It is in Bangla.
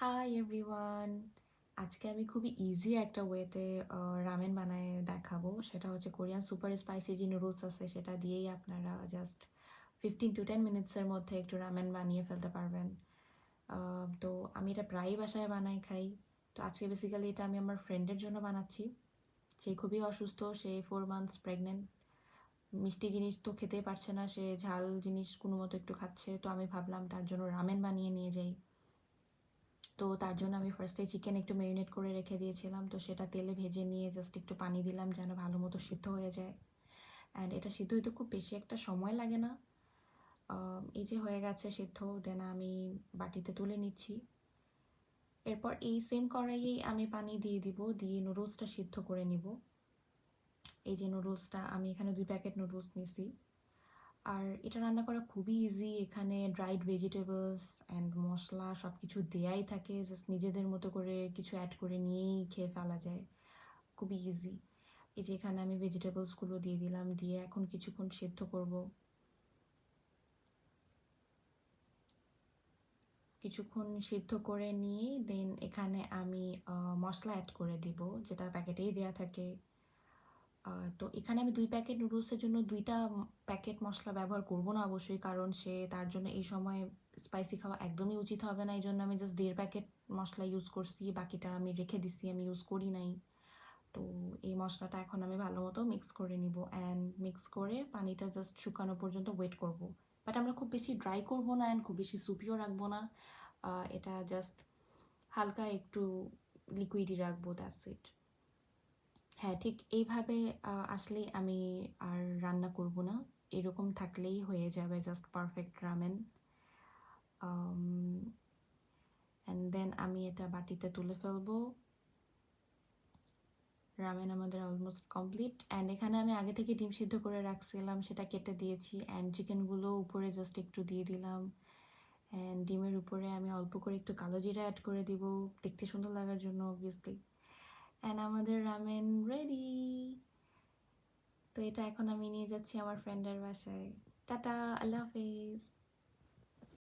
Hi everyone. আজকে আমি খুবই ইজি একটা ওয়েতে রামেন বানায় দেখাবো। সেটা হচ্ছে কোরিয়ান সুপার স্পাইসি যে নুডলস আছে সেটা দিয়েই আপনারা জাস্ট 15 to 10 মিনিটসের মধ্যে একটু রামেন বানিয়ে ফেলতে পারবেন। তো আমি এটা প্রায়ই বাসায় বানাই খাই। তো আজকে বেসিক্যালি এটা আমি আমার ফ্রেন্ডের জন্য বানাচ্ছি। সে খুবই অসুস্থ, সে 4 মান্থস প্রেগনেন্ট। মিষ্টি জিনিস তো খেতেই পারছে না, সে ঝাল জিনিস কোনো মতো একটু খাচ্ছে। তো আমি ভাবলাম তার জন্য রামেন বানিয়ে নিয়ে যাই। তো তার জন্য আমি ফার্স্টে চিকেন একটু ম্যারিনেট করে রেখে দিয়েছিলাম, তো সেটা তেলে ভেজে নিয়ে জাস্ট একটু পানি দিলাম যেন ভালো মতো সিদ্ধ হয়ে যায়। অ্যান্ড এটা সিদ্ধ হইতে খুব বেশি একটা সময় লাগে না। এই যে হয়ে গেছে সিদ্ধ, দেন আমি বাটিতে তুলে নিচ্ছি। এরপর এই সেম কড়াইয়েই আমি পানি দিয়ে দিব, দিয়ে নুডলসটা সিদ্ধ করে নিব। এই যে নুডলসটা আমি এখানে 2 প্যাকেট নুডলস নিছি। আর এটা রান্না করা খুবই ইজি, এখানে ড্রাইড ভেজিটেবলস অ্যান্ড মশলা সব কিছু দেয়াই থাকে, জাস্ট নিজেদের মতো করে কিছু অ্যাড করে নিয়েই খেয়ে ফেলা যায়, খুবই ইজি। এই যে এখানে আমি ভেজিটেবলসগুলো দিয়ে দিলাম, দিয়ে এখন কিছুক্ষণ সেদ্ধ করব। কিছুক্ষণ সিদ্ধ করে নিয়ে দেন এখানে আমি মশলা অ্যাড করে দিব, যেটা প্যাকেটেই দেয়া থাকে। তো এখানে আমি 2 প্যাকেট নুডলসের জন্য 2টা প্যাকেট মশলা ব্যবহার করব না অবশ্যই, কারণ সে তার জন্য এই সময় স্পাইসি খাওয়া একদমই উচিত হবে না। এই জন্য আমি জাস্ট 1.5 প্যাকেট মশলা ইউজ করছি, বাকিটা আমি রেখে দিছি, আমি ইউজ করি নাই। তো এই মশলাটা এখন আমি ভালো মতো মিক্স করে নিব, অ্যান্ড মিক্স করে পানিটা জাস্ট শুকানো পর্যন্ত ওয়েট করব। বাট আমরা খুব বেশি ড্রাই করব না, অ্যান্ড খুব বেশি সুপিও রাখবো না। এটা জাস্ট হালকা একটু লিকুইডই রাখবো, দ্যাটস ইট। হ্যাঁ, ঠিক এইভাবে আসলেই আমি আর রান্না করব না। এরকম থাকলেই হয়ে যাবে just perfect ramen. And then আমি এটা বাটিতে তুলে ফেলবো। রামেন আমাদের অলমোস্ট কমপ্লিট। অ্যান্ড এখানে আমি আগে থেকে ডিম সিদ্ধ করে রাখছিলাম, সেটা কেটে দিয়েছি। অ্যান্ড চিকেনগুলো উপরে জাস্ট একটু দিয়ে দিলাম। অ্যান্ড ডিমের উপরে আমি অল্প করে একটু কালো জিরা অ্যাড করে দিব, দেখতে সুন্দর লাগার জন্য অবভিয়াসলি। অ্যান্ড আমাদের রামেন রেডি। তো এটা এখন আমি নিয়ে যাচ্ছি আমার ফ্রেন্ডের বাসায়। টাটা, আল্লাহ হাফেজ।